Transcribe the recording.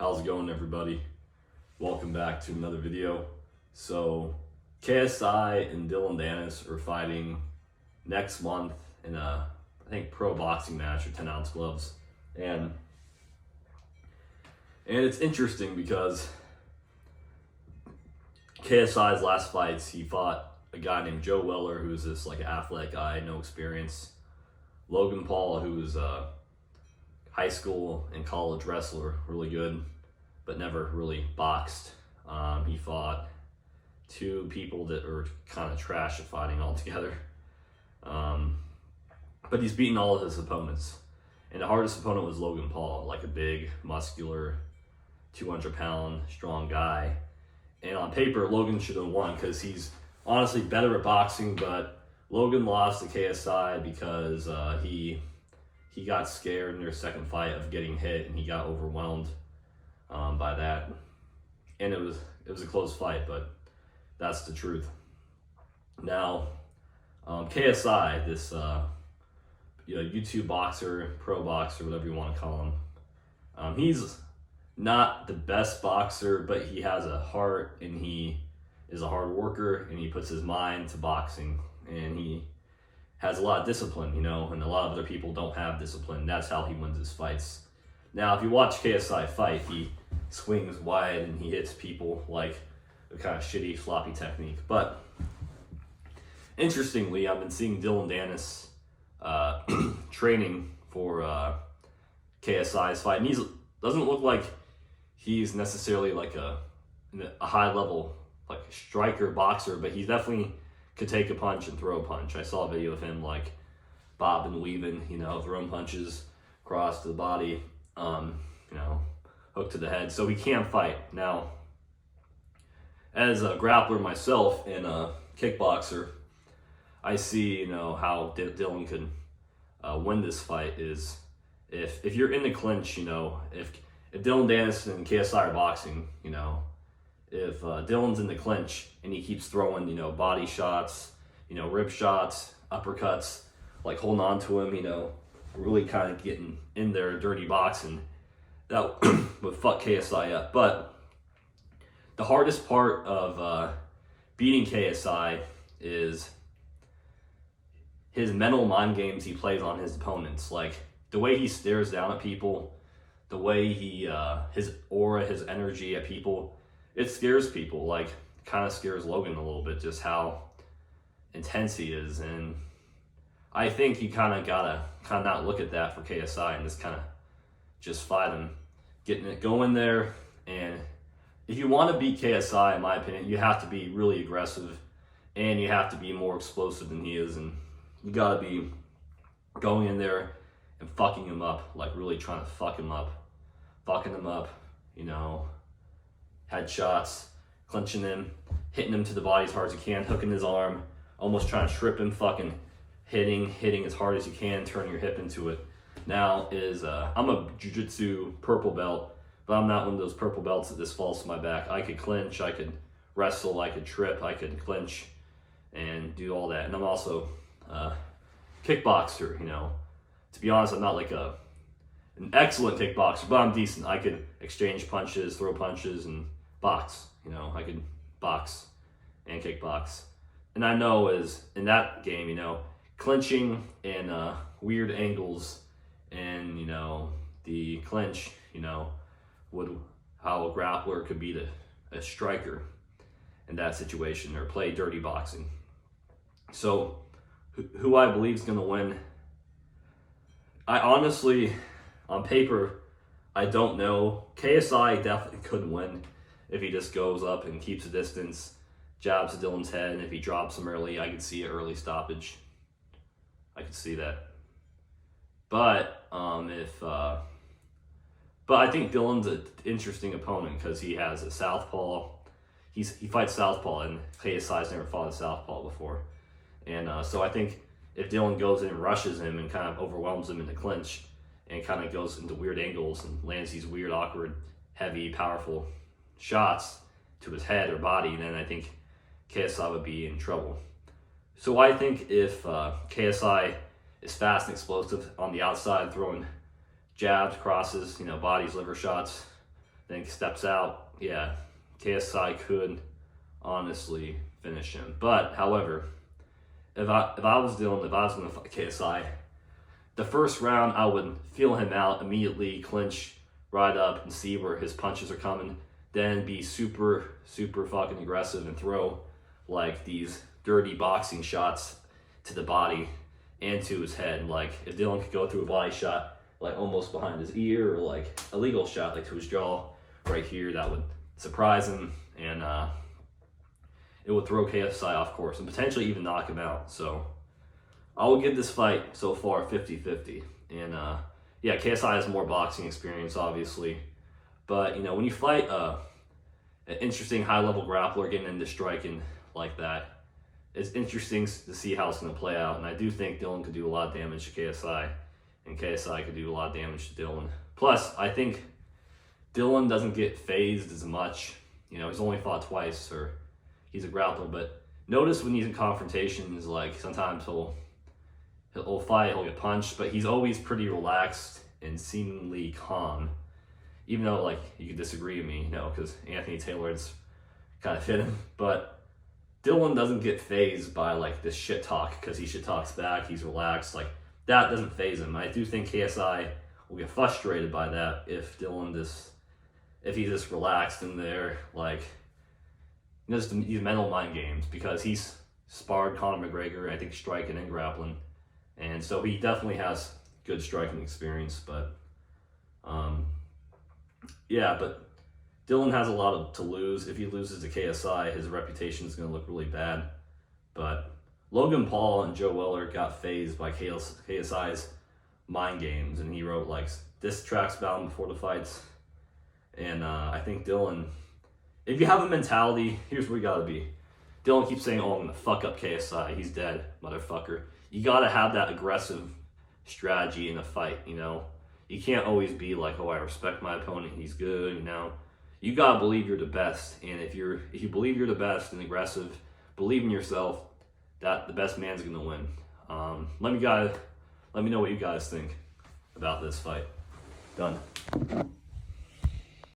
How's it going, everybody? Welcome back to another video. So KSI and Dillion Danis are fighting next month in a, I think, pro boxing match with 10-ounce gloves. And it's interesting because KSI's last fights, he fought a guy named Joe Weller, who's this like athletic guy, no experience. Logan Paul, who's a high school and college wrestler, really good, but never really boxed. He fought two people that are kind of trash at fighting altogether. But he's beaten all of his opponents. And the hardest opponent was Logan Paul, like a big, muscular, 200-pound, strong guy. And on paper, Logan should have won because he's honestly better at boxing, but Logan lost to KSI because he got scared in their second fight of getting hit, and he got overwhelmed by that. And it was a close fight, but that's the truth. Now, KSI, this YouTube boxer, pro boxer, whatever you want to call him, he's not the best boxer, but he has a heart, and he is a hard worker, and he puts his mind to boxing, and he has a lot of discipline, and a lot of other people don't have discipline. That's how he wins his fights. Now, if you watch KSI fight, he swings wide and he hits people like a kind of shitty, sloppy technique. But interestingly, I've been seeing Dillion Danis training for KSI's fight, and he doesn't look like he's necessarily like a high level like striker boxer, but he definitely could take a punch and throw a punch. I saw a video of him like bobbing and weaving, throwing punches across to the body, hook to the head. So he can fight. Now, as a grappler myself and a kickboxer, I see, how Dillion could win this fight is if you're in the clinch, if Dillion Danis and KSI are boxing, if Dillon's in the clinch and he keeps throwing, body shots, rib shots, uppercuts, like holding on to him, really kind of getting in there, dirty boxing, that would fuck KSI up. But the hardest part of beating KSI is his mental mind games he plays on his opponents. Like the way he stares down at people, the way he, his aura, his energy at people, it scares people. Like, kind of scares Logan a little bit, just how intense he is. And I think you kind of gotta not look at that for KSI and just kind of just fight him, getting it going there. And if you want to beat KSI, in my opinion, you have to be really aggressive and you have to be more explosive than he is. And you gotta be going in there and fucking him up, like really trying to fucking him up, headshots, clinching him, hitting him to the body as hard as you can, hooking his arm, almost trying to trip him, fucking hitting as hard as you can, turn your hip into it. Now I'm a jiu-jitsu purple belt, but I'm not one of those purple belts that just falls to my back. I could clinch, I could wrestle, I could trip, I could clinch and do all that. And I'm also a kickboxer, To be honest, I'm not like an excellent kickboxer, but I'm decent. I could exchange punches, throw punches, and box. I could box and kickbox. And I know as in that game, clinching and weird angles and, the clinch, how a grappler could beat a striker in that situation or play dirty boxing. So who I believe is going to win, I honestly, on paper, I don't know. KSI definitely could win if he just goes up and keeps a distance, jabs at Dillon's head, and if he drops him early, I could see an early stoppage. I could see that. But but I think Dillon's an interesting opponent because he has a southpaw. He fights southpaw, and KSI's never fought a southpaw before. And so I think if Dillion goes in and rushes him and kind of overwhelms him in the clinch and kind of goes into weird angles and lands these weird, awkward, heavy, powerful shots to his head or body, then I think KSI would be in trouble. So I think if KSI is fast and explosive on the outside, throwing jabs, crosses, bodies, liver shots, then he steps out. Yeah, KSI could honestly finish him. But however, if I was going to fight KSI, the first round I would feel him out immediately, clinch right up and see where his punches are coming, then be super fucking aggressive and throw like these dirty boxing shots to the body and to his head. Like if Dillion could go through a body shot like almost behind his ear, or like a legal shot like to his jaw right here, that would surprise him, and it would throw KSI off course and potentially even knock him out. So I will give this fight so far 50-50. And yeah, KSI has more boxing experience, obviously. But, you know, when you fight an interesting high-level grappler getting into striking like that, it's interesting to see how it's going to play out. And I do think Dillion could do a lot of damage to KSI, and KSI could do a lot of damage to Dillion. Plus, I think Dillion doesn't get phased as much. You know, he's only fought twice, or he's a grappler. But notice when he's in confrontations, like sometimes he'll fight, he'll get punched, but he's always pretty relaxed and seemingly calm. Even though, like, you could disagree with me, you know, because Anthony Taylor's kind of hit him. But Dillion doesn't get phased by, like, this shit talk, because he shit talks back, he's relaxed. Like, that doesn't faze him. I do think KSI will get frustrated by that if he's just relaxed in there, like, you know, just these mental mind games, because he's sparred Conor McGregor, I think, striking and grappling. And so he definitely has good striking experience, but yeah, but Dillion has a lot to lose. If he loses to KSI, his reputation is going to look really bad. But Logan Paul and Joe Weller got phased by KSI's mind games, and he wrote like diss tracks about him before the fights. And I think Dillion, if you have a mentality, here's where you got to be. Dillion keeps saying, "Oh, I'm going to fuck up KSI. He's dead, motherfucker." You got to have that aggressive strategy in a fight, you know? You can't always be like, "Oh, I respect my opponent, he's good," you know? You got to believe you're the best. And if you believe you're the best and aggressive, believe in yourself, that the best man's going to win. Let me know what you guys think about this fight. Done.